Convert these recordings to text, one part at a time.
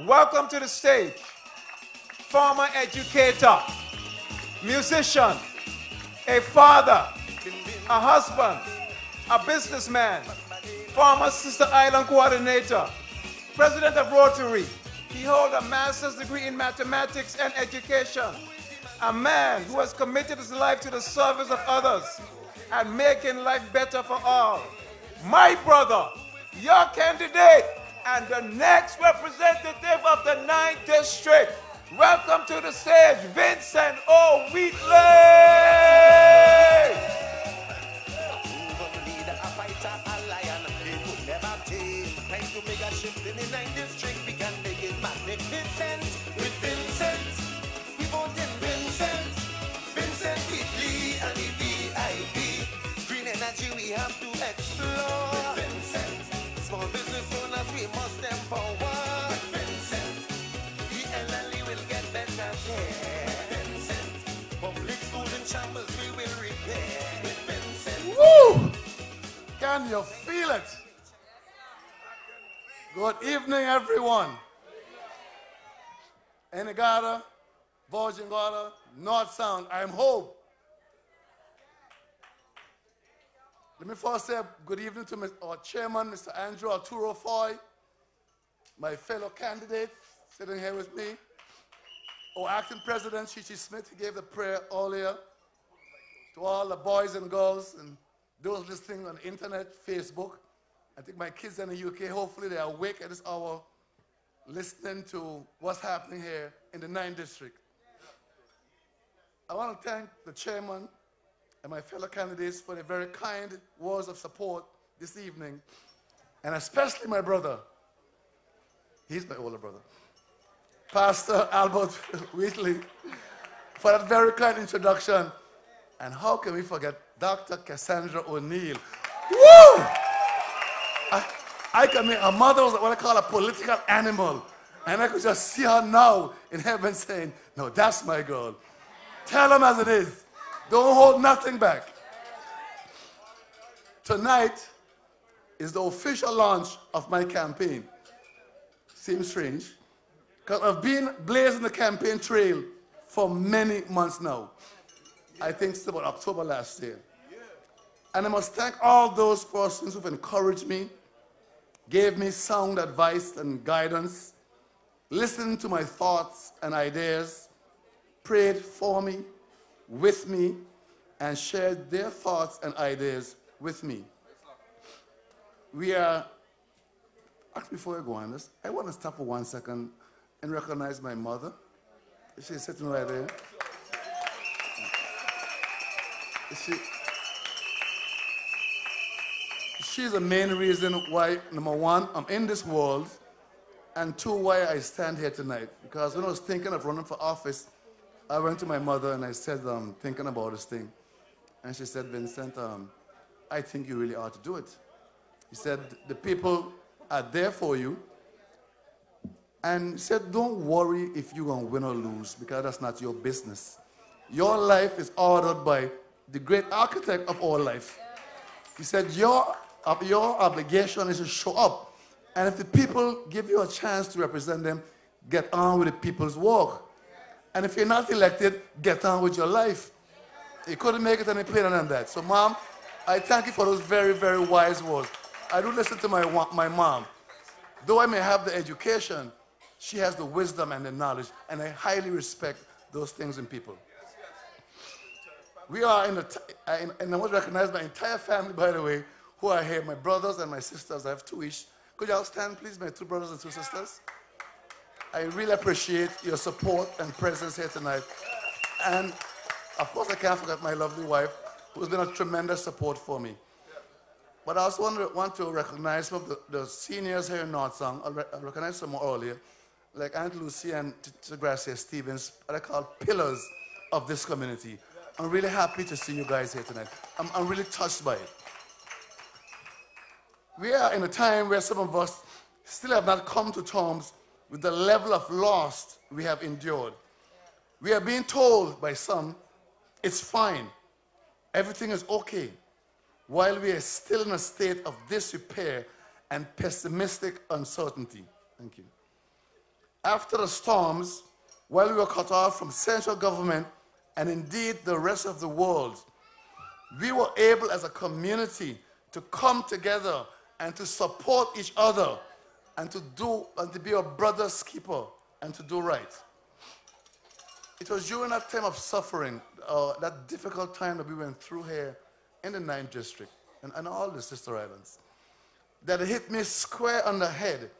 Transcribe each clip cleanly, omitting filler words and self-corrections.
Welcome to the stage, former educator, musician, a father, a husband, a businessman, former Sister Island coordinator, president of Rotary. He holds a master's degree in mathematics and education. A man who has committed his life to the service of others and making life better for all. My brother, your candidate, and the next representative of the 9th District. Welcome to the stage, Vincent Wheatley! Vincent Wheatley and the VIP. Green energy we have to explore. Small business owners we must empower. The elderly will get better care. Public schools and chambers we will repair. Woo! Can you feel it? Good evening, everyone. Enigada, Virgin Gorda, North Sound, I'm Hope. Let me first say good evening to our chairman, Mr. Andrew Arturo Foy, my fellow candidates sitting here with me, our acting president, Chichi Smith, he gave the prayer earlier, to all the boys and girls and those listening on the internet, Facebook. I think my kids in the UK, hopefully they are awake at this hour, listening to what's happening here in the 9th District. I want to thank the chairman and my fellow candidates for their very kind words of support this evening, and especially my brother. He's my older brother, Pastor Albert Wheatley, for that very kind introduction. And how can we forget Dr. Cassandra O'Neill? Woo! I can make, her mother was what I call a political animal, and I could just see her now in heaven saying, no, that's my girl. Tell them as it is. Don't hold nothing back. Tonight is the official launch of my campaign. Seems strange, because I've been blazing the campaign trail for many months now. I think it's about October last year. And I must thank all those persons who've encouraged me, gave me sound advice and guidance, listened to my thoughts and ideas, prayed for me, with me, and shared their thoughts and ideas with me. We are, actually before I go on this, I want to stop for 1 second and recognize my mother. She's sitting right there. She's the main reason why, number one, I'm in this world, and two, why I stand here tonight. Because when I was thinking of running for office, I went to my mother and I said, thinking about this thing. And she said, Vincent, I think you really ought to do it. He said, the people are there for you. And he said, don't worry if you're going to win or lose, because that's not your business. Your life is ordered by the great architect of all life. He said, your obligation is to show up. And if the people give you a chance to represent them, get on with the people's work. And if you're not elected, get on with your life. You couldn't make it any plainer than that. So, Mom, I thank you for those very, very wise words. I do listen to my mom. Though I may have the education, she has the wisdom and the knowledge, and I highly respect those things in people. We are in the, and I want to recognize my entire family, by the way, who are here, my brothers and my sisters. I have two each. Could you all stand, please, my two brothers and two sisters? I really appreciate your support and presence here tonight. And, of course, I can't forget my lovely wife, who's been a tremendous support for me. But I also want to recognize some of the seniors here in North Sound. I recognized some more earlier, like Aunt Lucy and Gracia Stevens, what I call pillars of this community. I'm really happy to see you guys here tonight. I'm really touched by it. We are in a time where some of us still have not come to terms with the level of loss we have endured. We are being told by some, it's fine, everything is okay, while we are still in a state of disrepair and pessimistic uncertainty. Thank you. after the storms, while we were cut off from central government and indeed the rest of the world, we were able as a community to come together and to support each other and to be a brother's keeper and to do right. It was during that time of suffering, that difficult time that we went through here in the 9th district and all the sister islands, that it hit me square on the head,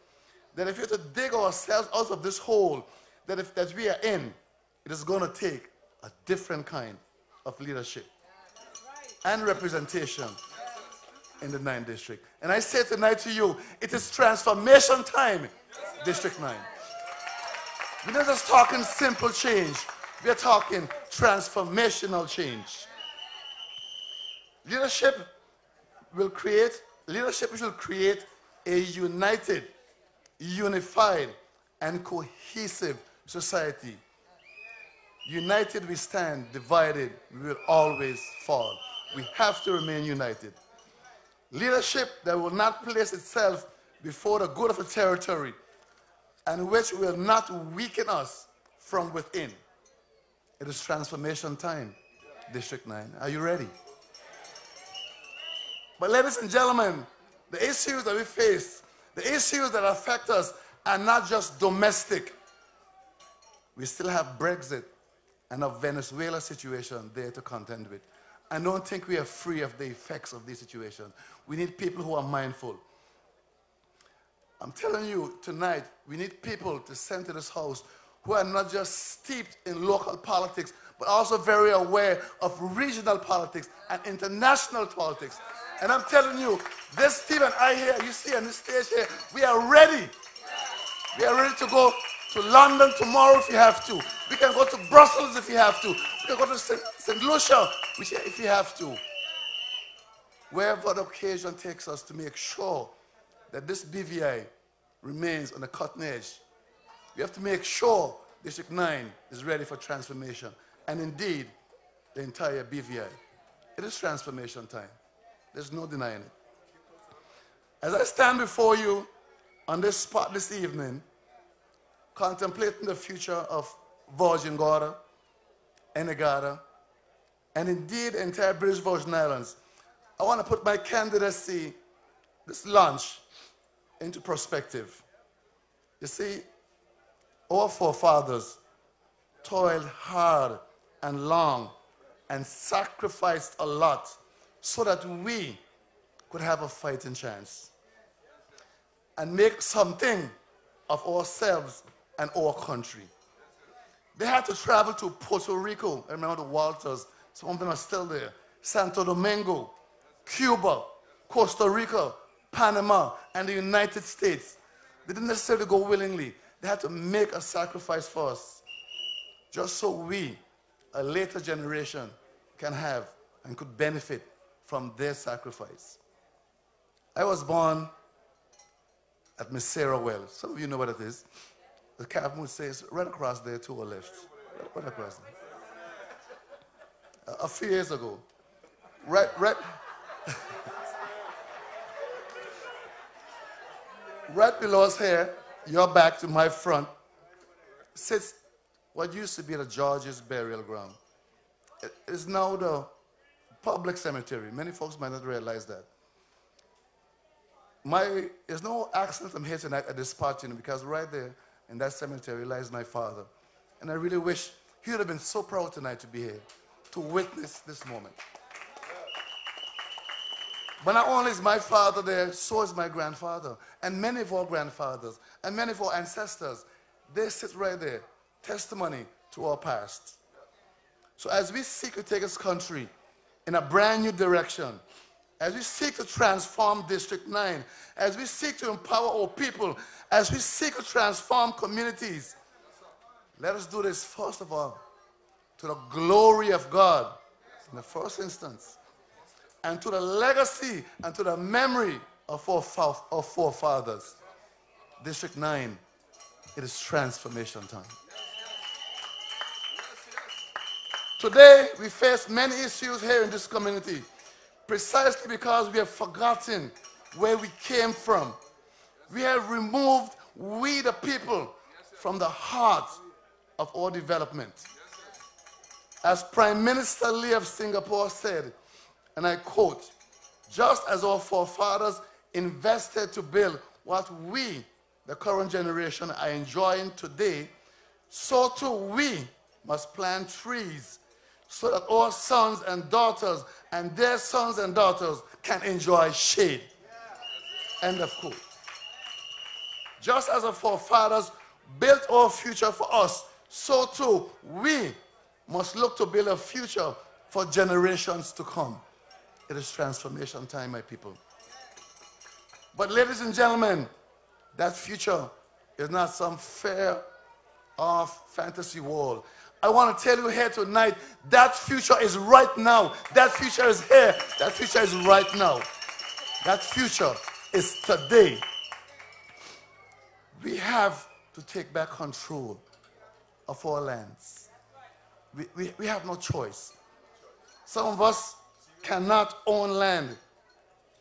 that if we have to dig ourselves out of this hole that we are in, it is going to take a different kind of leadership and representation in the 9th district. And I say tonight to you, it is transformation time, District 9. We're not just talking simple change, we're talking transformational change. Leadership will create a united, unified, and cohesive society. United we stand, divided we will always fall. We have to remain united. Leadership that will not place itself before the good of a territory and which will not weaken us from within. It is transformation time, District 9. Are you ready? But ladies and gentlemen, the issues that we face, the issues that affect us are not just domestic. We still have Brexit and a Venezuela situation there to contend with. I don't think we are free of the effects of these situations. We need people who are mindful. I'm telling you tonight, we need people to send to this house who are not just steeped in local politics, but also very aware of regional politics and international politics. And I'm telling you, this team and I here, you see on this stage here, we are ready. We are ready to go to London tomorrow if you have to. We can go to Brussels if you have to. We can go to St. Lucia if you have to. Wherever the occasion takes us to make sure that this BVI remains on the cutting edge. We have to make sure District 9 is ready for transformation. And indeed, the entire BVI. It is transformation time. There's no denying it. As I stand before you on this spot this evening, contemplating the future of Virgin Gorda, Enigada, and indeed the entire British Virgin Islands, I want to put my candidacy, this launch, into perspective. You see, our forefathers toiled hard and long and sacrificed a lot so that we could have a fighting chance and make something of ourselves and our country. They had to travel to Puerto Rico. I remember the Walters, some of them are still there. Santo Domingo, Cuba, Costa Rica, Panama, and the United States. They didn't necessarily go willingly. They had to make a sacrifice for us, just so we, a later generation, can have and could benefit from their sacrifice. I was born at Misera Well. Some of you know what it is. The captain would say it's right across there to our left. Right across there. A few years ago. Right below us here, your back to my front, sits what used to be the George's burial ground. It is now the public cemetery. Many folks might not realize that. There's no accident I'm here tonight at this party because right there in that cemetery lies my father. And I really wish he would have been so proud tonight to be here, to witness this moment. But not only is my father there, so is my grandfather, and many of our grandfathers, and many of our ancestors. They sit right there, testimony to our past. So as we seek to take this country in a brand new direction, as we seek to transform District 9, as we seek to empower our people, as we seek to transform communities, let us do this first of all to the glory of God in the first instance, and to the legacy and to the memory of our forefathers. District 9, it is transformation time. Today, we face many issues here in this community, precisely because we have forgotten where we came from. We have removed we the people from the heart of our development. As Prime Minister Lee of Singapore said, and I quote, "Just as our forefathers invested to build what we, the current generation, are enjoying today, so too we must plant trees so that our sons and daughters and their sons and daughters can enjoy shade." End of quote. Just as our forefathers built our future for us, so too we must look to build a future for generations to come. It is transformation time, my people. But ladies and gentlemen, that future is not some far-off fantasy world. I want to tell you here tonight, that future is right now. That future is here. That future is right now. That future is today. We have to take back control of our lands. We have no choice. Some of us cannot own land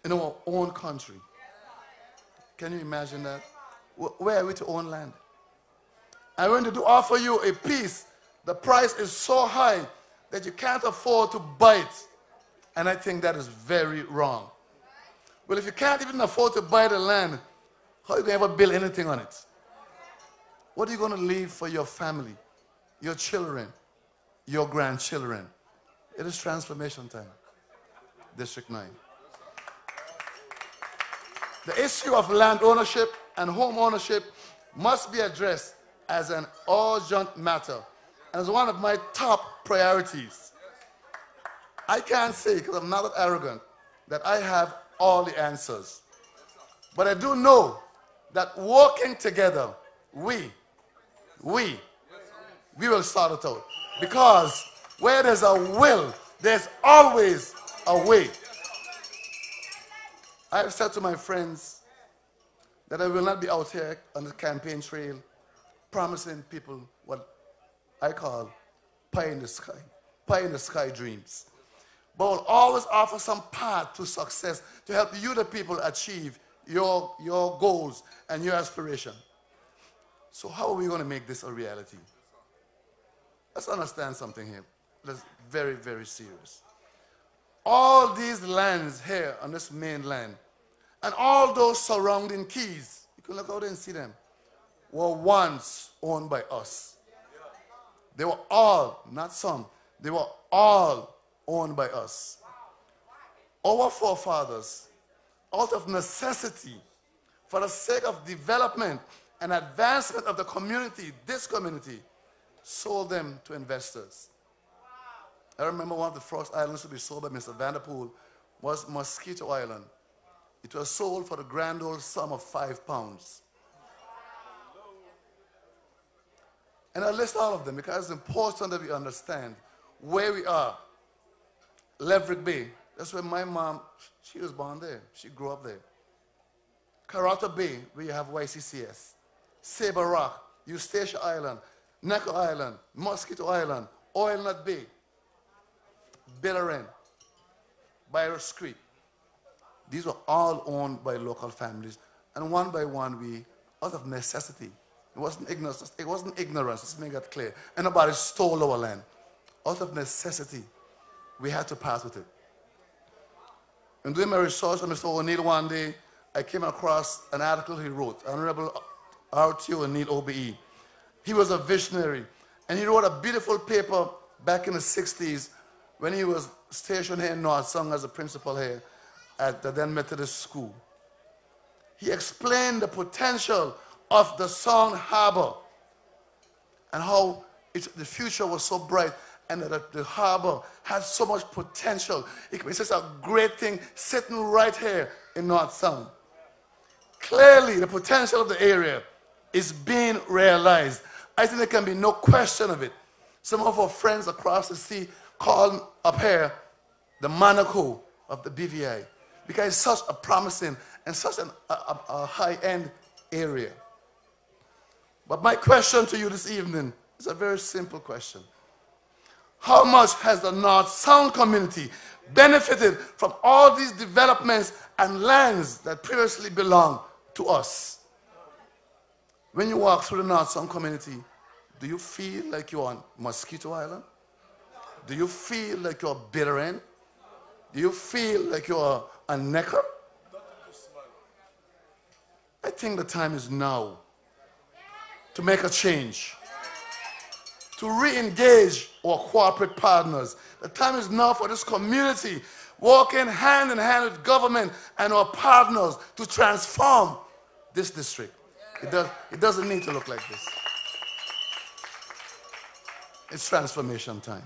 in our own country. Can you imagine that? Where are we to own land? I'm going to offer you a piece. The price is so high that you can't afford to buy it. And I think that is very wrong. Well, if you can't even afford to buy the land, how are you going to ever build anything on it? What are you going to leave for your family, your children, your grandchildren? It is transformation time. District 9. The issue of land ownership and home ownership must be addressed as an urgent matter and as one of my top priorities. I can't say, because I'm not that arrogant, that I have all the answers. But I do know that working together, we will sort it out. Because where there's a will, there's always a way. I have said to my friends that I will not be out here on the campaign trail promising people what I call pie in the sky dreams. But will always offer some path to success to help you, the people, achieve your goals and your aspiration. So how are we going to make this a reality? Let's understand something here. That's very, very serious. All these lands here on this mainland and all those surrounding keys, you can look out and see them, were once owned by us. They were all, not some, they were all owned by us. Our forefathers, out of necessity, for the sake of development and advancement of the community, this community, sold them to investors. I remember one of the first islands to be sold by Mr. Vanderpool was Mosquito Island. It was sold for the grand old sum of £5. And I list all of them because it's important that we understand where we are. Laverick Bay, that's where my mom, she was born there. She grew up there. Karata Bay, where you have YCCS. Sabre Rock, Eustacia Island, Necker Island, Mosquito Island, Oil Nut Bay, Billaren, Byros Creek. These were all owned by local families. And one by one, we, out of necessity, it wasn't ignorance, let's make that clear. And nobody stole our land. Out of necessity, we had to part with it. In doing my research on Mr. O'Neill one day, I came across an article he wrote, Honorable R.T. O'Neill, OBE. He was a visionary, and he wrote a beautiful paper back in the 60s when he was stationed here in North Song as a principal here at the then Methodist School. He explained the potential of the Sound Harbor and how the future was so bright and that the harbor had so much potential. It's just a great thing sitting right here in North Sound. Clearly, the potential of the area is being realized. I think there can be no question of it. Some of our friends across the sea call up here the Monaco of the BVI because it's such a promising and such a high-end area. But my question to you this evening is a very simple question. How much has the North Sound community benefited from all these developments and lands that previously belonged to us? When you walk through the North Sound community, do you feel like you're on Mosquito Island? Do you feel like you're Bitter End? Do you feel like you're a Necker? I think the time is now to make a change, to re-engage our corporate partners. The time is now for this community working hand in hand with government and our partners to transform this district. It doesn't need to look like this. It's transformation time.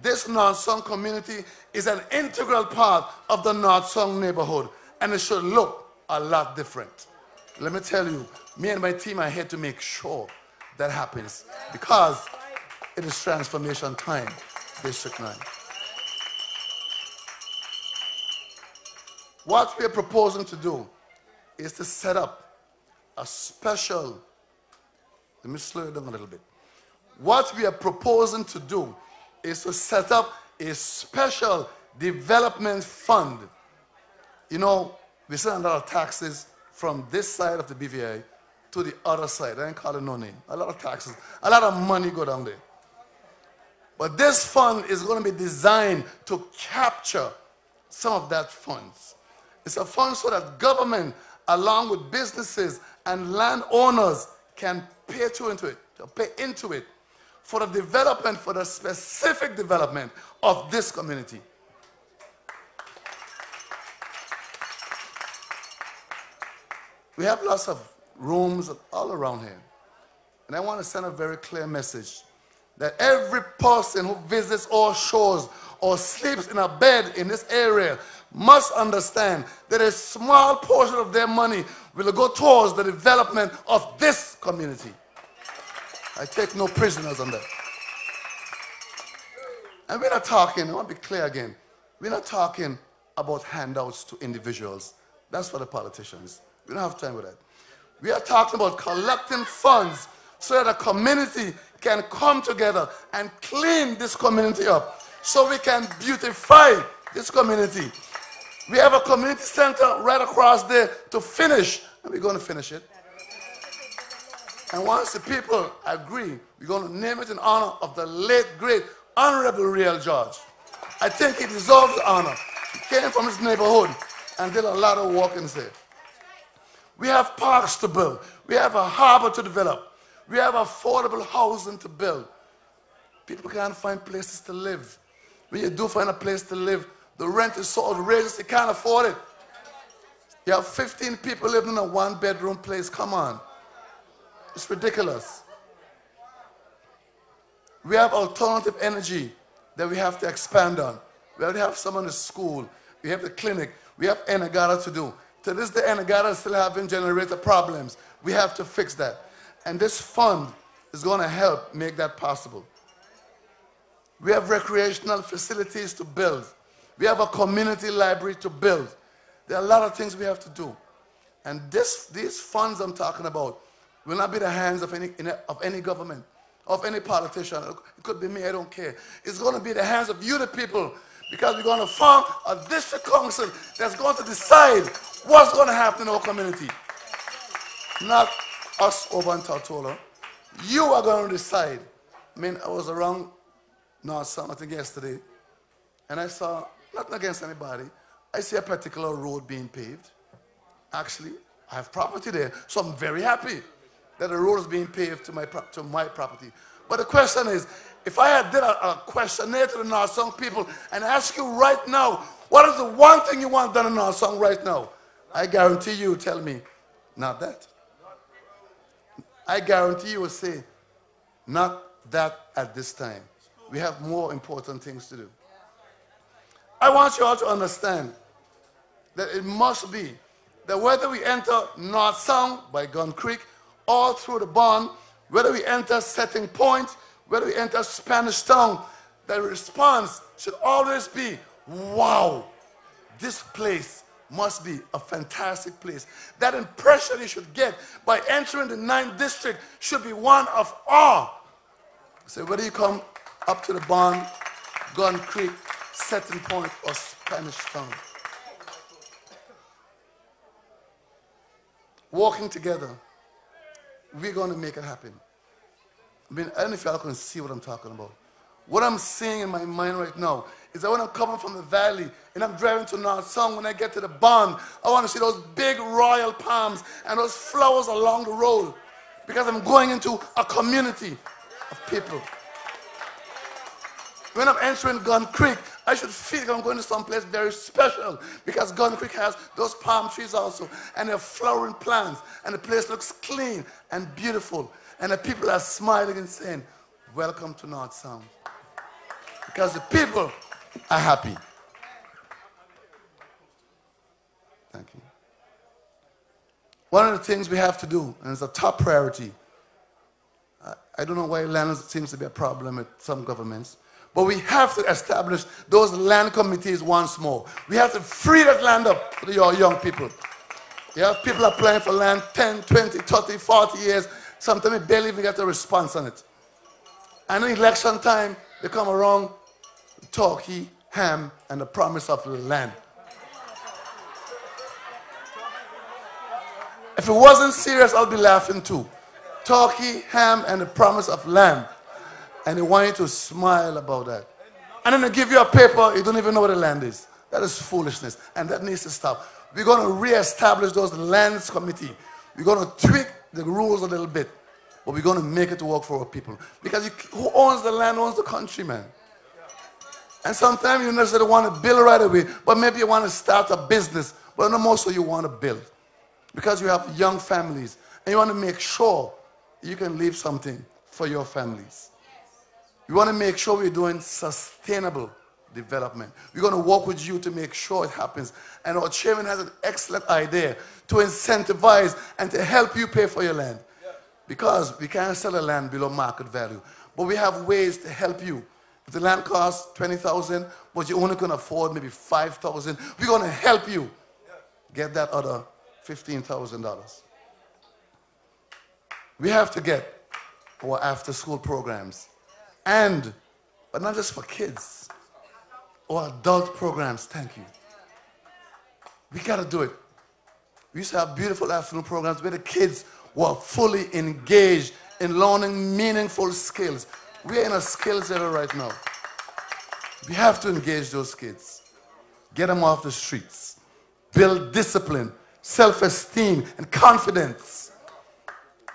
This North Sound community is an integral part of the North Sound neighborhood, and it should look a lot different. Let me tell you, me and my team are here to make sure that happens, because it is transformation time, District 9. What we are proposing to do is to set up a special, let me slow it down a little bit. What we are proposing to do is to set up a special development fund. You know, we send a lot of taxes from this side of the BVI to the other side. I ain't calling no name. A lot of taxes, a lot of money go down there. But this fund is going to be designed to capture some of that funds. It's a fund so that government, along with businesses and landowners, can pay into it for the development, for the specific development of this community. We have lots of rooms all around here. And I want to send a very clear message that every person who visits our shores or sleeps in a bed in this area must understand that a small portion of their money will go towards the development of this community. I take no prisoners on that. And we're not talking, I want to be clear again, we're not talking about handouts to individuals. That's for the politicians. We don't have time with that. We are talking about collecting funds so that a community can come together and clean this community up, so we can beautify this community. We have a community center right across there to finish, and we're going to finish it. And once the people agree, we're going to name it in honor of the late, great, Honorable Real George. I think he deserves the honor. He came from his neighborhood and did a lot of work in there. We have parks to build. We have a harbor to develop. We have affordable housing to build. People can't find places to live. When you do find a place to live, the rent is so outrageous, you can't afford it. You have 15 people living in a one-bedroom place. Come on. It's ridiculous. We have alternative energy that we have to expand on. We already have some in the school. We have the clinic. We have Enagata to do. To this day, Enagata is still having generator problems. We have to fix that. And this fund is going to help make that possible. We have recreational facilities to build. We have a community library to build. There are a lot of things we have to do. And these funds I'm talking about will not be the hands of any government, of any politician. It could be me, I don't care. It's going to be the hands of you, the people, because we're going to form a district council that's going to decide what's going to happen in our community. Not us over in Tortola. You are going to decide. I mean, I was around North Sound, I think yesterday, and I saw, nothing against anybody, I see a particular road being paved. Actually, I have property there, so I'm very happy that the road is being paved to my property. But the question is, if I had did a questionnaire to the North Sound people and ask you right now, what is the one thing you want done in North Sound right now? I guarantee you tell me, not that. I guarantee you will say, not that at this time. We have more important things to do. I want you all to understand that it must be that whether we enter North Sound by Gun Creek, all through the Bond, whether we enter Setting Point, whether we enter Spanish Town, the response should always be, wow, this place must be a fantastic place. That impression you should get by entering the 9th district should be one of awe. So whether you come up to the Bond, Gun Creek, Setting Point, or Spanish Town, walking together we're going to make it happen. I mean, I don't know if y'all can see what I'm talking about. What I'm seeing in my mind right now is that when I'm coming from the valley and I'm driving to North Sound, when I get to the bond, I want to see those big royal palms and those flowers along the road, because I'm going into a community of people. When I'm entering Gun Creek, I should feel like I'm going to someplace very special, because Gun Creek has those palm trees also, and they're flowering plants, and the place looks clean and beautiful, and the people are smiling and saying, welcome to North Sound. Because the people are happy. Thank you. One of the things we have to do, and it's a top priority, I don't know why land seems to be a problem with some governments, but we have to establish those land committees once more. We have to free that land up to your young people. You have people applying for land 10, 20, 30, 40 years. Sometimes we barely even get a response on it. And in election time, they come around, turkey, ham, and the promise of the land. If it wasn't serious, I'll be laughing too. Turkey, ham, and the promise of land. And they want you to smile about that. And then they give you a paper, you don't even know where the land is. That is foolishness, and that needs to stop. We're going to re-establish those lands committee. We're going to tweak the rules a little bit, but we're going to make it work for our people. Because who owns the land owns the country, man. And sometimes you necessarily want to build right away, but maybe you want to start a business, but no more so you want to build. Because you have young families, and you want to make sure you can leave something for your families. We want to make sure we're doing sustainable development. We're going to work with you to make sure it happens. And our chairman has an excellent idea to incentivize and to help you pay for your land. Because we can't sell a land below market value. But we have ways to help you. If the land costs $20,000, but you only can afford maybe $5,000, we're going to help you get that other $15,000. We have to get our after-school programs. But not just for kids, or adult programs, thank you. We gotta do it. We used to have beautiful afternoon programs where the kids were fully engaged in learning meaningful skills. We're in a skills era right now. We have to engage those kids. Get them off the streets. Build discipline, self-esteem, and confidence.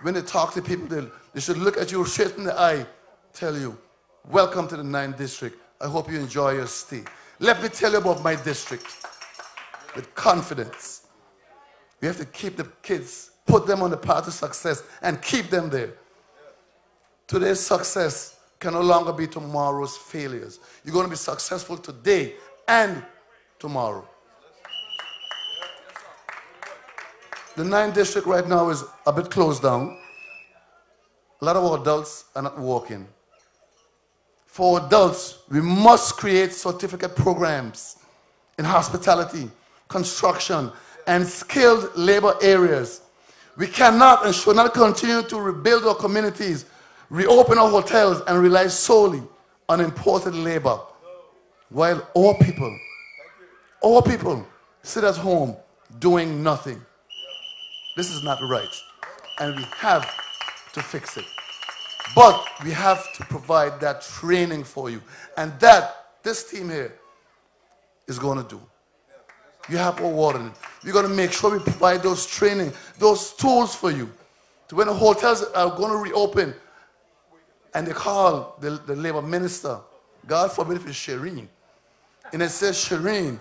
When they talk to people, they should look at you straight in the eye, tell you, welcome to the 9th district. I hope you enjoy your stay. Let me tell you about my district with confidence. We have to keep the kids, put them on the path to success, and keep them there. Today's success can no longer be tomorrow's failures. You're going to be successful today and tomorrow. The 9th district right now is a bit closed down. A lot of our adults are not working. For adults, we must create certificate programs in hospitality, construction, and skilled labor areas. We cannot and should not continue to rebuild our communities, reopen our hotels, and rely solely on imported labor, while our people sit at home doing nothing. This is not right, and we have to fix it. But we have to provide that training for you. And that, this team here is going to do. You have our word in it. We're going to make sure we provide those training, those tools for you. To when the hotels are going to reopen, and they call the labor minister, God forbid if it's Shireen, and it says, Shireen,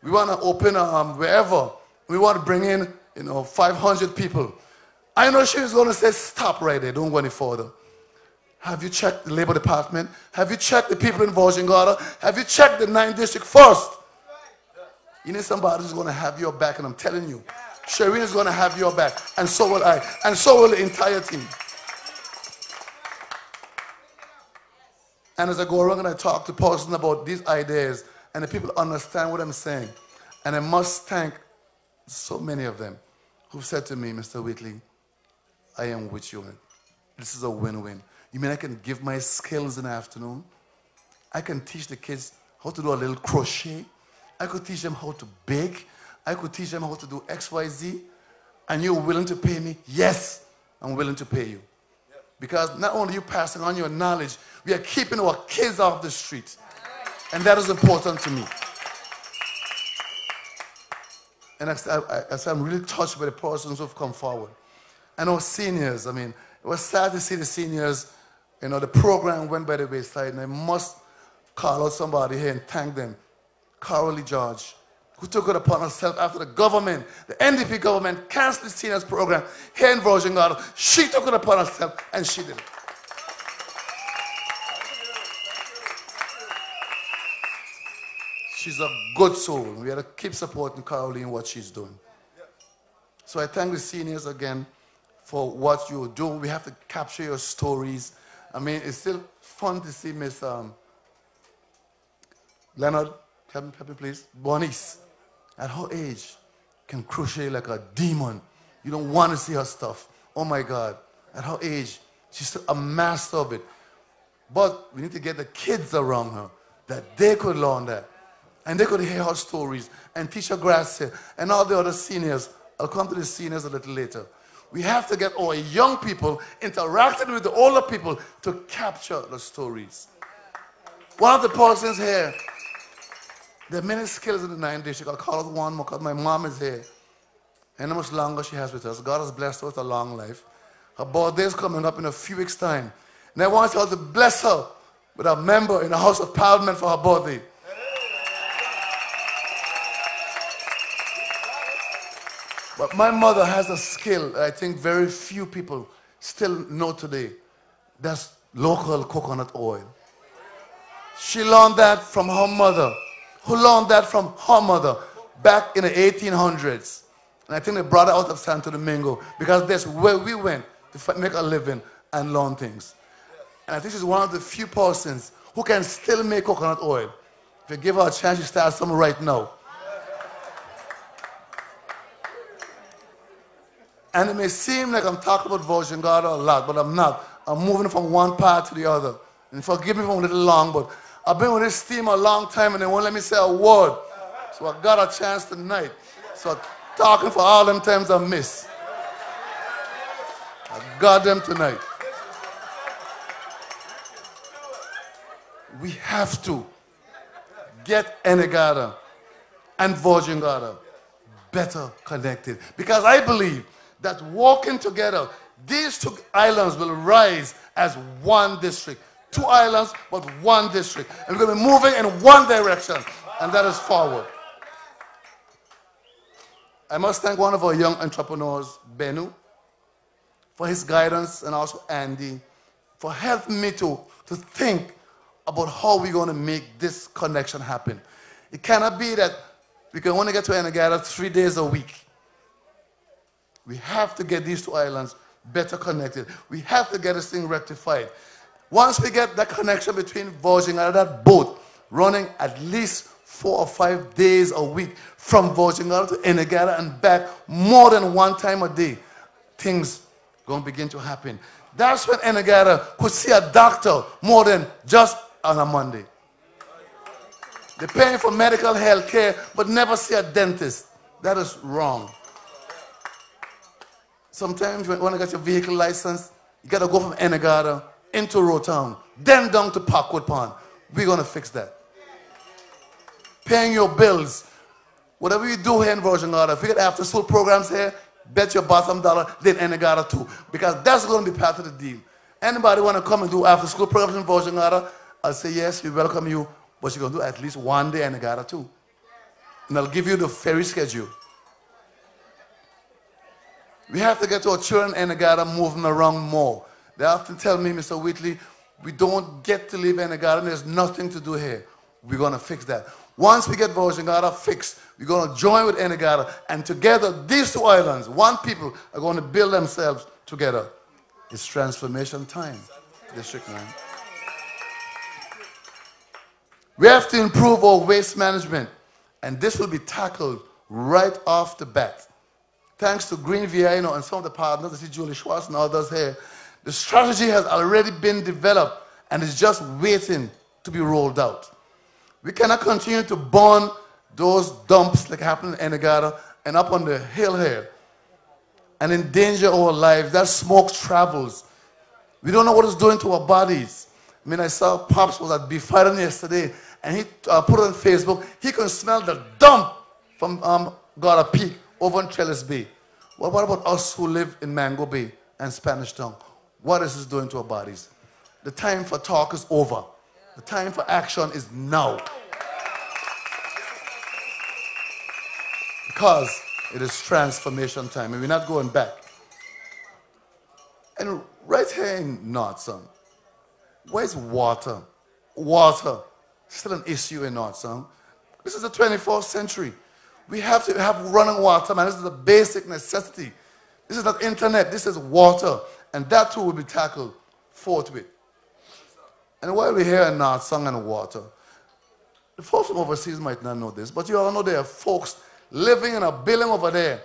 we want to open wherever. We want to bring in, 500 people. I know she was going to say, stop right there, don't go any further. Have you checked the labor department? Have you checked the people in Vojingara? Have you checked the 9th district first? You need somebody who's going to have your back, and I'm telling you, Shireen is going to have your back, and so will I, and so will the entire team. And as I go around and I talk to persons about these ideas, and the people understand what I'm saying, and I must thank so many of them who've said to me, Mr. Wheatley, I am with you. This is a win-win. You mean I can give my skills in the afternoon? I can teach the kids how to do a little crochet. I could teach them how to bake. I could teach them how to do X, Y, Z. And you're willing to pay me? Yes. I'm willing to pay you. Because not only are you passing on your knowledge, we are keeping our kids off the street. And that is important to me. And I'm really touched by the persons who have come forward. And our seniors, I mean, it was sad to see the seniors, you know, the program went by the wayside, and I must call out somebody here and thank them. Carolee George, who took it upon herself after the government, the NDP government, canceled the seniors program here in Virgin Gorda. She took it upon herself, and she did it. She's a good soul. We have to keep supporting Carolee in what she's doing. So I thank the seniors again for what you do. We have to capture your stories. I mean, it's still fun to see Miss Leonard, help me please, Bernice, at her age, can crochet like a demon. You don't want to see her stuff. Oh my God. At her age, she's still a master of it. But we need to get the kids around her that they could learn that. And they could hear her stories. And teacher Gracia and all the other seniors. I'll come to the seniors a little later. We have to get our young people interacting with the older people to capture the stories. One of the persons here, there are many skills in the 9 district. I'll call out one more because my mom is here. And how much longer she has with us. God has blessed her with a long life. Her birthday is coming up in a few weeks' time. And I want you all to bless her with a member in the House of Parliament for her birthday. But my mother has a skill that I think very few people still know today. That's local coconut oil. She learned that from her mother, who learned that from her mother back in the 1800s. And I think they brought it out of Santo Domingo because that's where we went to make a living and learn things. And I think she's one of the few persons who can still make coconut oil. If you give her a chance, she starts something right now. And it may seem like I'm talking about Virgin Gorda a lot, but I'm not. I'm moving from one part to the other. And forgive me if I'm a little long, but I've been with this team a long time and they won't let me say a word. So I got a chance tonight. So I'm talking for all them times I miss. I got them tonight. We have to get Enegada and Virgin Gorda better connected. Because I believe that working together, these two islands will rise as one district. Two islands, but one district. And we're going to be moving in one direction, and that is forward. I must thank one of our young entrepreneurs, Benu, for his guidance, and also Andy, for helping me to think about how we're going to make this connection happen. It cannot be that we can only get to Enegada 3 days a week. We have to get these two islands better connected. We have to get this thing rectified. Once we get that connection between Virgin Gorda, that boat running at least 4 or 5 days a week from Virgin Gorda to Enegada and back more than one time a day, things going to begin to happen. That's when Enegada could see a doctor more than just on a Monday. They're paying for medical health care but never see a dentist. That is wrong. Sometimes when you get your vehicle license, you got to go from Enegada into Rotown, then down to Parkwood Pond. We're going to fix that. Paying your bills. Whatever you do here in Virgin Gorda, if you get after school programs here, bet your bottom dollar, then Enegada too. Because that's going to be part of the deal. Anybody want to come and do after school programs in Virgin Gorda, I'll say yes, we welcome you, but you're going to do at least one day Enegada too. And I'll give you the ferry schedule. We have to get our children in Enegada moving around more. They often tell me, Mr. Wheatley, we don't get to live in Enegada and there's nothing to do here. We're going to fix that. Once we get Virgin Gorda fixed, we're going to join with Enegada, and together, these two islands, one people, are going to build themselves together. It's transformation time, District 9. We have to improve our waste management, and this will be tackled right off the bat. Thanks to Green VI, and some of the partners, I see Julie Schwartz and others here, the strategy has already been developed and is just waiting to be rolled out. We cannot continue to burn those dumps like happened in Enegada and up on the hill here and endanger our lives. That smoke travels. We don't know what it's doing to our bodies. I mean, I saw Pops was at Beef Fighting yesterday, and he put it on Facebook. He can smell the dump from Garda Peak over in Trellis Bay. Well, what about us who live in Mango Bay and Spanish Town? What is this doing to our bodies? The time for talk is over. The time for action is now. Because it is transformation time, and we're not going back. And right here in North Sound, where's water? Water, still an issue in North Sound. This is the 24th century. We have to have running water, man. This is a basic necessity. This is not internet, this is water. And that too will be tackled forthwith. And while we're here in North Sound and water, the folks from overseas might not know this, but you all know there are folks living in a building over there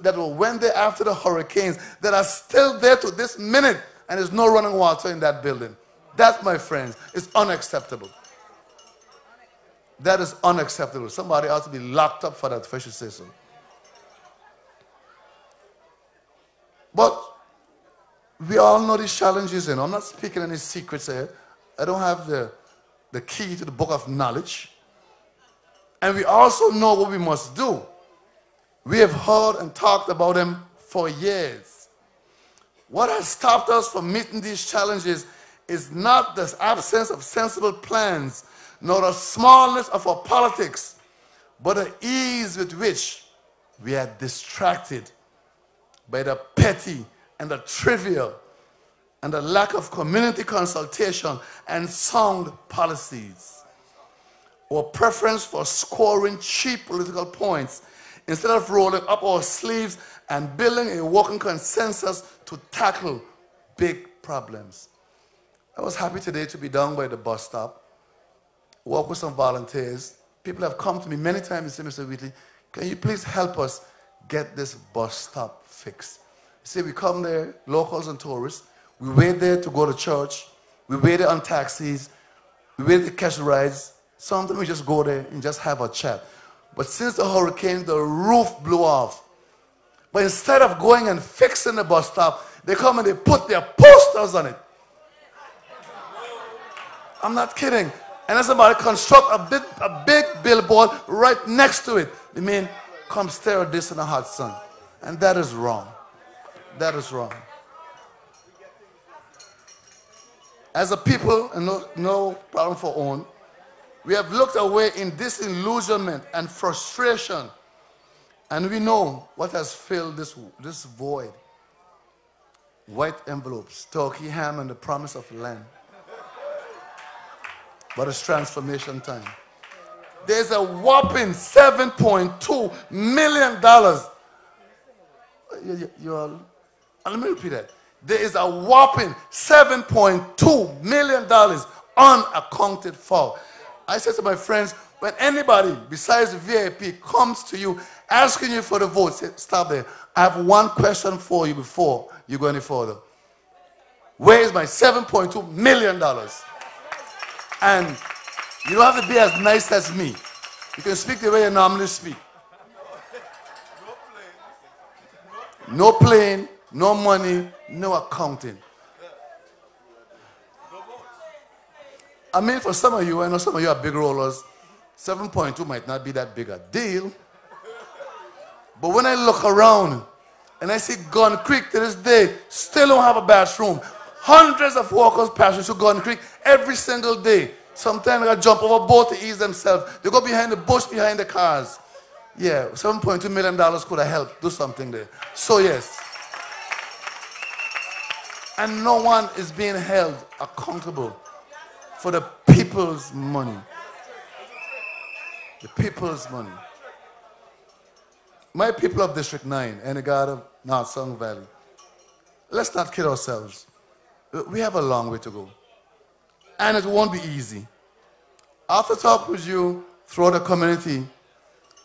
that went there after the hurricanes that are still there to this minute, and there's no running water in that building. That, my friends, is unacceptable. That is unacceptable. Somebody ought to be locked up for that, if I should say so. But we all know these challenges, and I'm not speaking any secrets here. I don't have the key to the book of knowledge. And we also know what we must do. We have heard and talked about them for years. What has stopped us from meeting these challenges is not the absence of sensible plans, nor the smallness of our politics, but the ease with which we are distracted by the petty and the trivial and the lack of community consultation and sound policies. Our preference for scoring cheap political points instead of rolling up our sleeves and building a working consensus to tackle big problems. I was happy today to be down by the bus stop, work with some volunteers. People have come to me many times and say, Mr. Wheatley, can you please help us get this bus stop fixed? You see, we come there, locals and tourists, we wait there to go to church, we wait there on taxis, we wait to catch rides. Sometimes we just go there and just have a chat. But since the hurricane, the roof blew off. But instead of going and fixing the bus stop, they come and they put their posters on it. I'm not kidding. And then somebody construct a big billboard right next to it. They mean, come stare at this in the hot sun. And that is wrong. That is wrong. As a people, and no problem for own, we have looked away in disillusionment and frustration. And we know what has filled this void. White envelopes, turkey ham, and the promise of land. But it's transformation time. There's a whopping $7.2 million. Let me repeat that. There is a whopping $7.2 million unaccounted for. I said to my friends, when anybody besides the VIP comes to you asking you for the vote, say, stop there. I have one question for you before you go any further. Where is my $7.2 million? And you don't have to be as nice as me. You can speak the way you normally speak. No plane, no money, no accounting. I mean, for some of you, I know some of you are big rollers, 7.2 might not be that big a deal. But when I look around and I see Gun Creek to this day still don't have a bathroom. Hundreds of workers passing through Gun Creek every single day. Sometimes they got to jump overboard to ease themselves. They go behind the bush, behind the cars. Yeah, $7.2 million could have helped do something there. So yes. And no one is being held accountable for the people's money. The people's money. My people of District 9 and the God of North Sound Valley, let's not kid ourselves. We have a long way to go. And it won't be easy. After talking with you throughout the community,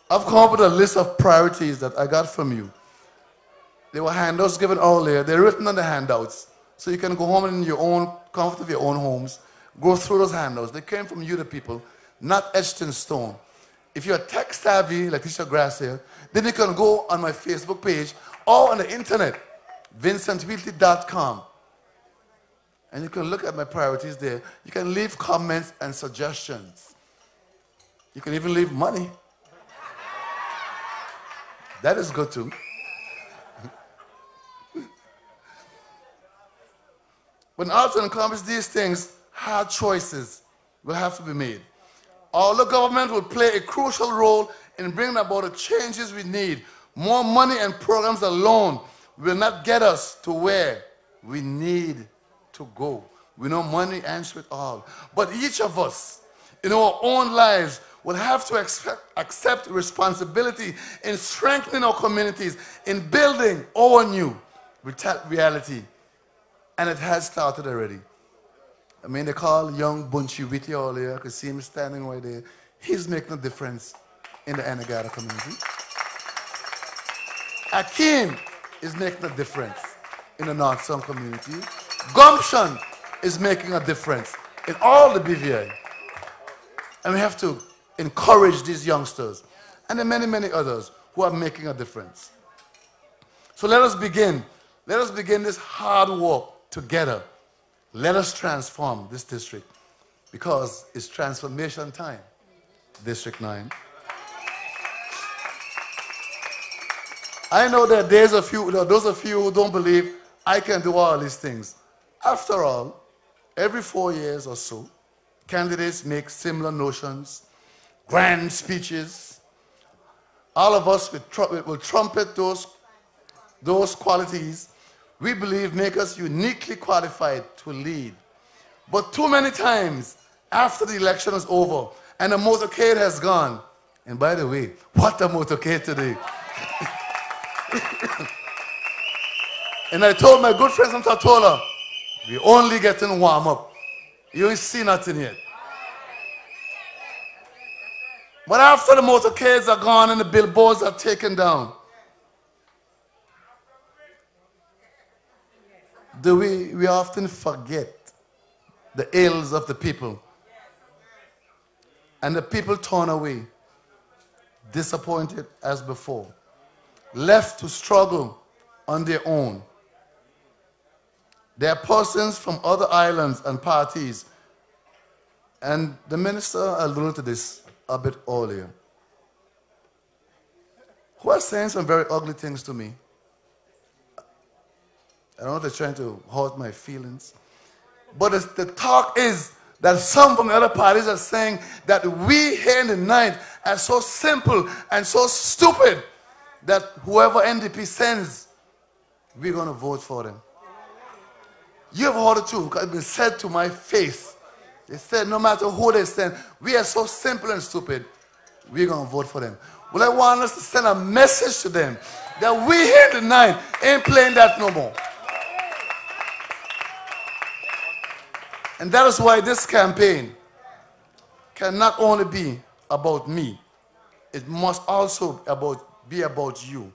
I've come up with a list of priorities that I got from you. There were handouts given earlier. They're written on the handouts. So you can go home in your own comfort of your own homes, go through those handouts. They came from you, the people, not etched in stone. If you're tech savvy, like Tisha Grass here, then you can go on my Facebook page or on the internet, vincentwheatley.com. And you can look at my priorities there. You can leave comments and suggestions. You can even leave money. That is good too. When out to accomplish these things, hard choices will have to be made. All the government will play a crucial role in bringing about the changes we need. More money and programs alone will not get us to where we need to go. We know money answers it all. But each of us, in our own lives, will have to accept responsibility in strengthening our communities, in building our new reality. And it has started already. I mean, they call young Bunchy Witty all here. I could see him standing right there. He's making a difference in the Anagata community. Akeem is making a difference in the North Sound community. Gumption is making a difference in all the BVI. And we have to encourage these youngsters and the many, many others who are making a difference. So let us begin. Let us begin this hard work together. Let us transform this district because it's transformation time. District 9. I know there are those of you who don't believe I can do all these things. After all, every 4 years or so, candidates make similar notions, grand speeches. All of us will trumpet those qualities we believe make us uniquely qualified to lead. But too many times, after the election is over and the motorcade has gone, and by the way, what a motorcade today. And I told my good friends from Tatola, we're only getting warm up. You ain't see nothing yet. But after the motorcades are gone and the billboards are taken down, we often forget the ills of the people. And the people turn away, disappointed as before, left to struggle on their own. There are persons from other islands and parties, and the minister alluded to this a bit earlier, who are saying some very ugly things to me. I don't know if they're trying to hurt my feelings. But the talk is that some from the other parties are saying that we here in the night are so simple and so stupid that whoever NDP sends, we're going to vote for them. You have heard it too, because it's been said to my face. They said no matter who they send, we are so simple and stupid, we're going to vote for them. Well, I want us to send a message to them that we here in the night ain't playing that no more. And that is why this campaign can not only be about me, it must also be about you.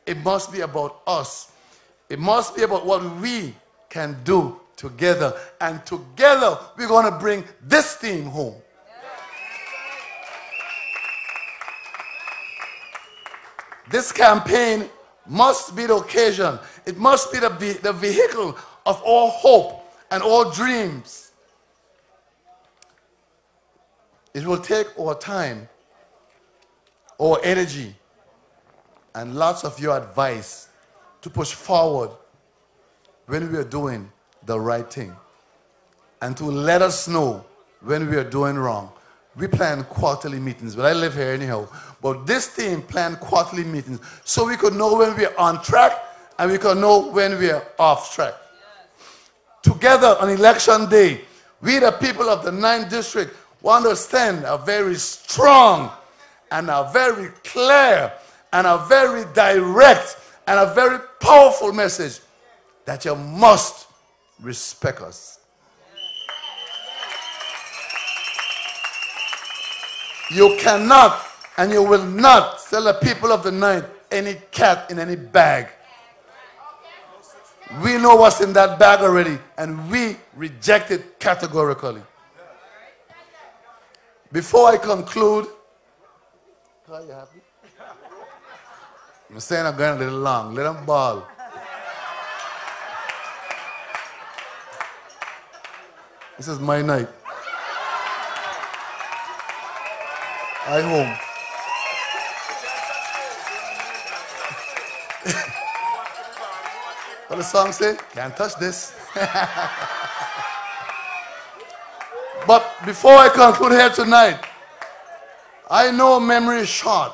It must be about us. It must be about what we can do together. And together, we're going to bring this team home. This campaign must be the occasion. It must be the vehicle of all hope and all dreams. It will take our time, our energy, and lots of your advice to push forward when we are doing the right thing and to let us know when we are doing wrong. We plan quarterly meetings, but I live here anyhow. But this team planned quarterly meetings so we could know when we are on track and we could know when we are off track. Together on election day, we the people of the 9th district want to send a very strong and a very clear and a very direct and a very powerful message that you must respect us. You cannot and you will not tell the people of the 9th any cat in any bag. We know what's in that bag already and we reject it categorically. Before I conclude, are you happy? I'm saying I'm going a little long. Let them ball. This is my night. I home. What the song say? Can't touch this. But before I conclude here tonight, I know memory is short.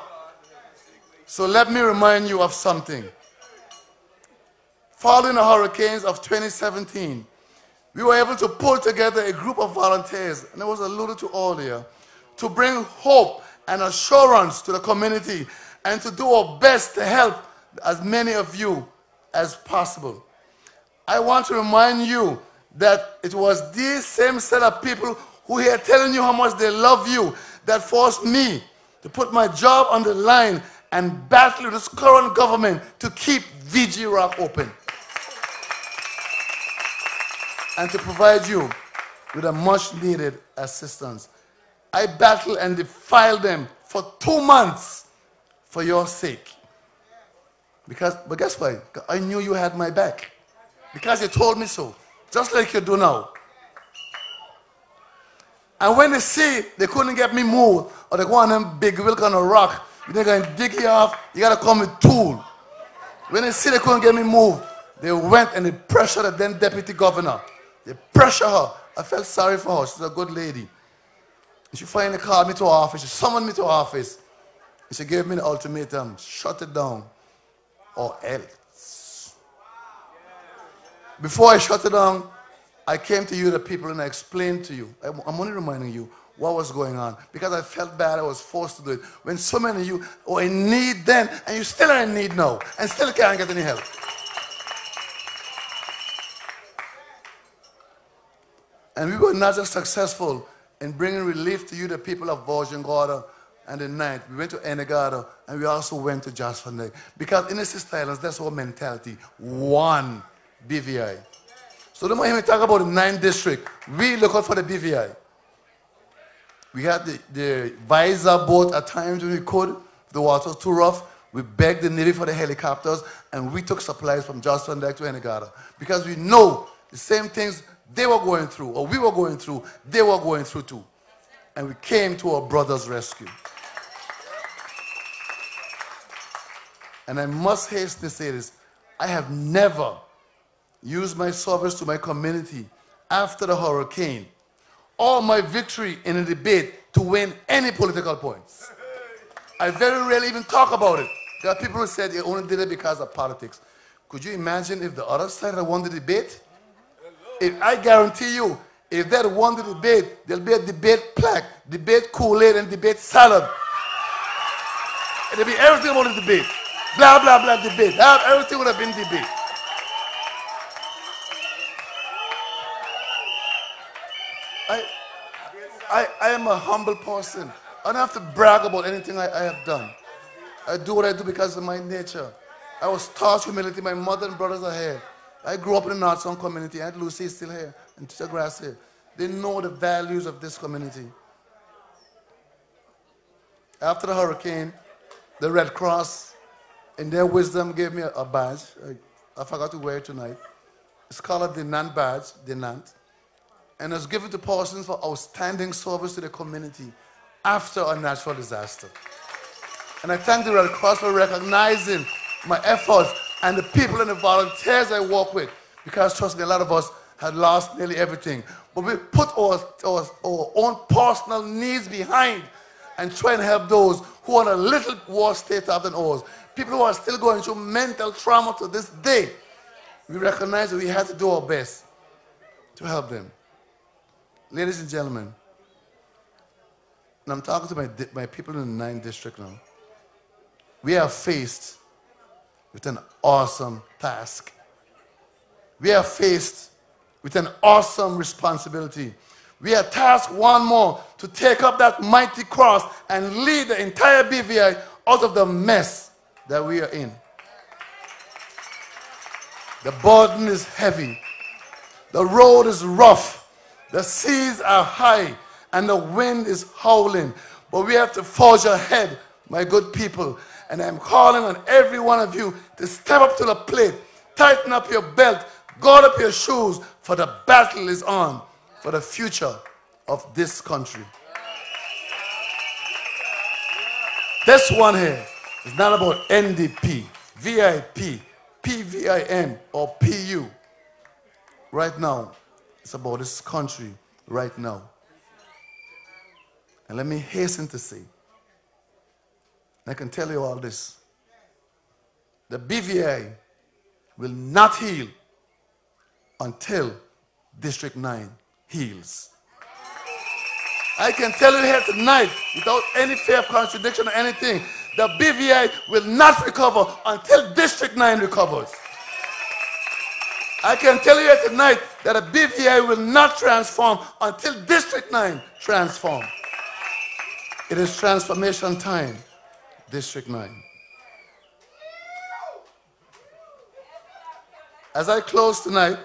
So let me remind you of something. Following the hurricanes of 2017, we were able to pull together a group of volunteers, and it was alluded to earlier, to bring hope and assurance to the community and to do our best to help as many of you as possible. I want to remind you that it was these same set of people who here telling you how much they love you that forced me to put my job on the line and battle with this current government to keep VG Rock open and to provide you with a much needed assistance. I battled and defied them for 2 months for your sake. But guess what? I knew you had my back because you told me so, just like you do now. And when they see they couldn't get me moved, or they go on them big wheel on a rock, they're going to dig you off, you got to come with tool. When they see they couldn't get me moved, they went and they pressured the then deputy governor. They pressured her. I felt sorry for her. She's a good lady. And she finally called me to her office. She summoned me to her office. And she gave me the ultimatum, shut it down or else. Before I shut it down, I came to you, the people, and I explained to you. I'm only reminding you what was going on because I felt bad. I was forced to do it. When so many of you were in need then, and you still are in need now, and still can't get any help. And we were not just successful in bringing relief to you, the people of Virgin-Gorda and the night. We went to Enegada, and we also went to Jasper. Because in the Sister Islands, that's our mentality. One BVI. So the moment we talk about the 9th district, we look out for the BVI. We had the visor boat at times when we could. The water was too rough. We begged the Navy for the helicopters, and we took supplies from Johnson Deck to Enegada. Because we know the same things they were going through, or we were going through, they were going through too. And we came to our brother's rescue. And I must hasten to say this. I have never used my service to my community after the hurricane or my victory in a debate to win any political points. I very rarely even talk about it. There are people who said they only did it because of politics. Could you imagine if the other side had won the debate? If I guarantee you, if they had won the debate, there'll be a debate plaque, debate Kool-Aid, and debate salad. There'll be everything about the debate. Blah, blah, blah, debate. Everything would have been debate. I am a humble person. I don't have to brag about anything I have done. I do what I do because of my nature. I was taught humility. My mother and brothers are here. I grew up in the North Sound community. Aunt Lucy is still here, and Teacher Grass here. They know the values of this community. After the hurricane, the Red Cross, in their wisdom, gave me a badge. I forgot to wear it tonight. It's called a Denant badge, Denant. And it was given to persons for outstanding service to the community after a natural disaster. And I thank the Red Cross for recognizing my efforts and the people and the volunteers I work with, because trust me, a lot of us had lost nearly everything. But we put our own personal needs behind and try and help those who are in a little worse state than ours. People who are still going through mental trauma to this day. We recognize that we had to do our best to help them. Ladies and gentlemen, and I'm talking to my people in the 9th district now, we are faced with an awesome task. We are faced with an awesome responsibility. We are tasked one more to take up that mighty cross and lead the entire BVI out of the mess that we are in. The burden is heavy. The road is rough. The seas are high and the wind is howling. But we have to forge ahead, my good people, And I'm calling on every one of you to step up to the plate, tighten up your belt, guard up your shoes, for the battle is on for the future of this country. This one here is not about NDP, VIP, PVIM, or PU. Right now, it's about this country right now. And let me hasten to say, I can tell you all this. The BVI will not heal until District 9 heals. I can tell you here tonight, without any fear of contradiction or anything, the BVI will not recover until District 9 recovers. I can tell you here tonight that the BVI will not transform until District 9 transforms. It is transformation time. District 9. As I close tonight,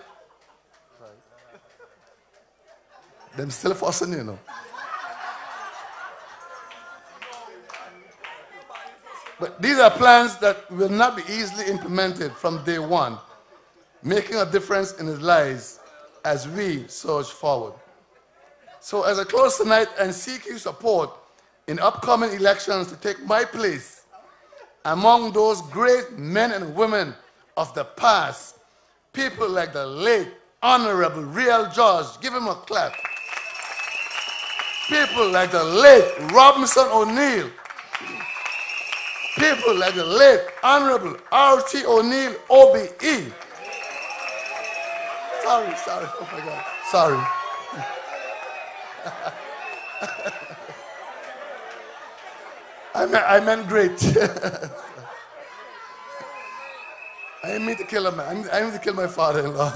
them still fussing, you know. But these are plans that will not be easily implemented from day one, making a difference in his lives as we surge forward. So as I close tonight and seek your support in upcoming elections to take my place among those great men and women of the past, people like the late Honorable Real George, give him a clap. People like the late Robinson O'Neill, people like the late Honorable R.T. O'Neill, OBE. Sorry, oh my God, sorry. I meant great. I didn't mean to kill a man. I didn't mean to kill my father-in-law.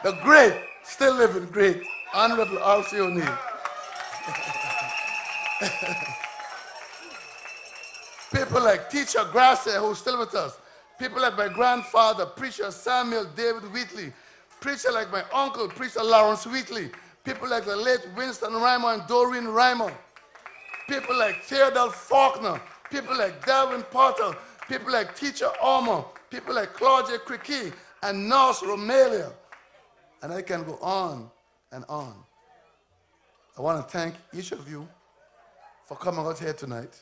The great, still living great, Honorable R.C. O'Neill. People like Teacher Grasser, who's still with us. People like my grandfather, Preacher Samuel David Wheatley. Preacher like my uncle, Preacher Lawrence Wheatley. People like the late Winston Rymer and Doreen Rymer. People like Theodore Faulkner. People like Darwin Potter. People like Teacher Ormer. People like Claudia Criqui and Nurse Romelia. And I can go on and on. I want to thank each of you for coming out here tonight.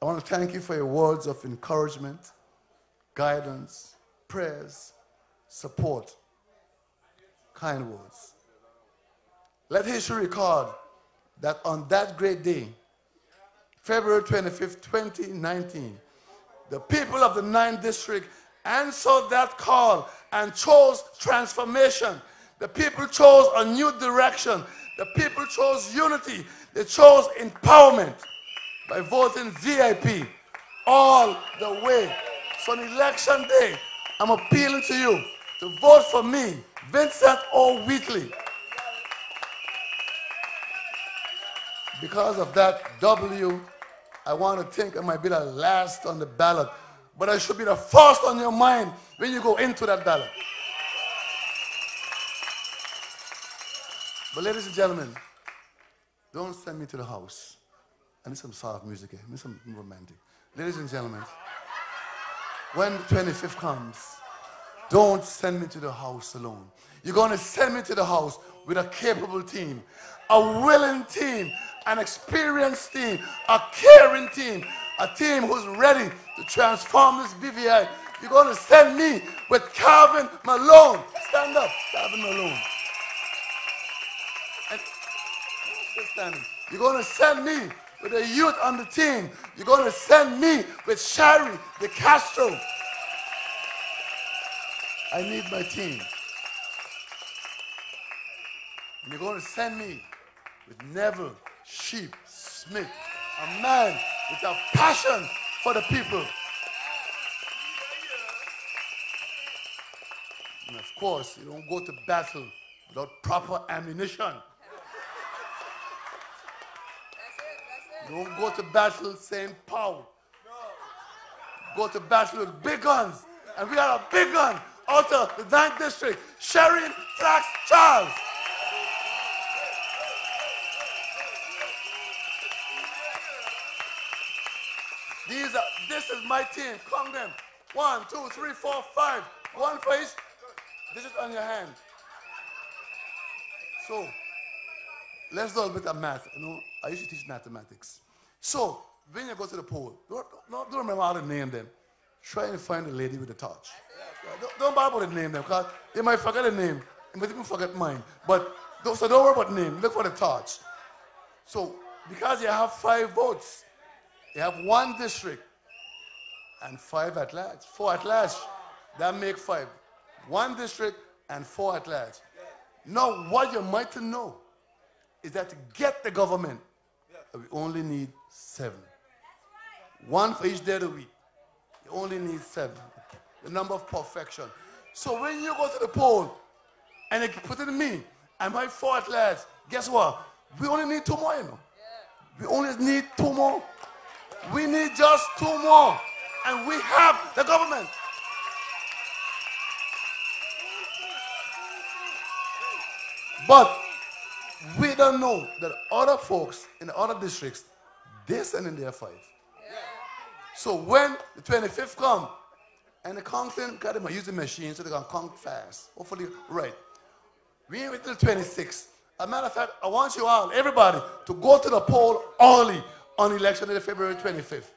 I want to thank you for your words of encouragement, guidance, prayers, support, kind words. Let history record that on that great day, February 25th, 2019, the people of the 9th District answered that call and chose transformation. The people chose a new direction. The people chose unity. They chose empowerment by voting VIP all the way. So on election day, I'm appealing to you to vote for me, Vincent O. Wheatley. Because of that W, I want to think I might be the last on the ballot, but I should be the first on your mind when you go into that ballot. But ladies and gentlemen, don't send me to the house. I need some soft music here. I need some romantic. Ladies and gentlemen, when the 25th comes, don't send me to the house alone. You're going to send me to the house with a capable team, a willing team, an experienced team, a caring team, a team who's ready to transform this BVI. You're going to send me with Calvin Malone. Stand up, Calvin Malone. And still standing. You're going to send me with the youth on the team. You're going to send me with Shari De Castro. I need my team. And you're going to send me with Neville Sheep Smith, a man with a passion for the people. And of course, you don't go to battle without proper ammunition. You don't go to battle saying pow. Go to battle with big guns. And we got a big gun out of the 9th District, Sharon Flax Charles. This is my team. Count them. 1, 2, 3, 4, 5. One for each. This is on your hand. So, let's do a bit of math. You know, I used to teach mathematics. So, when you go to the poll, don't remember how to name them. Try and find the lady with the torch. Don't bother about the name them, because they might forget the name. They might even forget mine. So don't worry about the name. Look for the torch. So, because you have 5 votes, you have 1 district and 5 at large. 4 at large. That make 5. 1 district and 4 at large. Now, what you might know is that to get the government, we only need 7. 1 for each day of the week. You only need 7. The number of perfection. So when you go to the poll and they put it in me and my 4 at large, guess what? We only need 2 more, you know. We only need 2 more. We need just 2 more. And we have the government. But we don't know that other folks in the other districts, they're sending their 5. So when the 25th come, and the counting, God, they might use the machine so they can count fast. Hopefully, right. We ain't wait till the 26th. As a matter of fact, I want you all, everybody, to go to the poll early on election day, February 25th.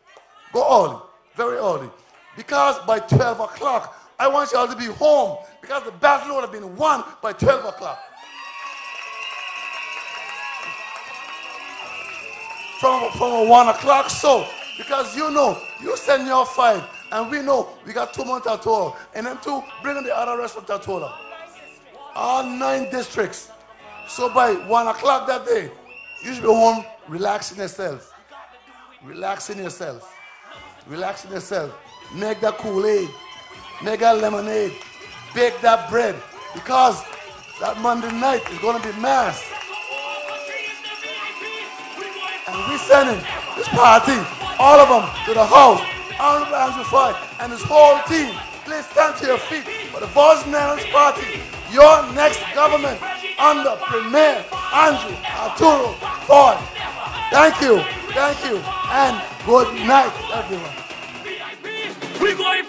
Go early, very early. Because by 12 o'clock, I want you all to be home, because the battle would have been won by 12 o'clock. From 1 o'clock, so, because you know, you send your 5, and we know we got 2 more Tatola, and then 2, bring in the other rest of Tatola. All 9 districts. So by 1 o'clock that day, you should be home relaxing yourself. Relaxing yourself. Relaxing yourself. Make that Kool-Aid. Make that lemonade. Bake that bread. Because that Monday night is going to be mass. And we sending this party, all of them, to the house. Honorable Andrew Foy and his whole team. Please stand to your feet for the Voice Nails Party. Your next government under Premier Andrew Arturo Foy. Thank you, and good night, everyone. We're going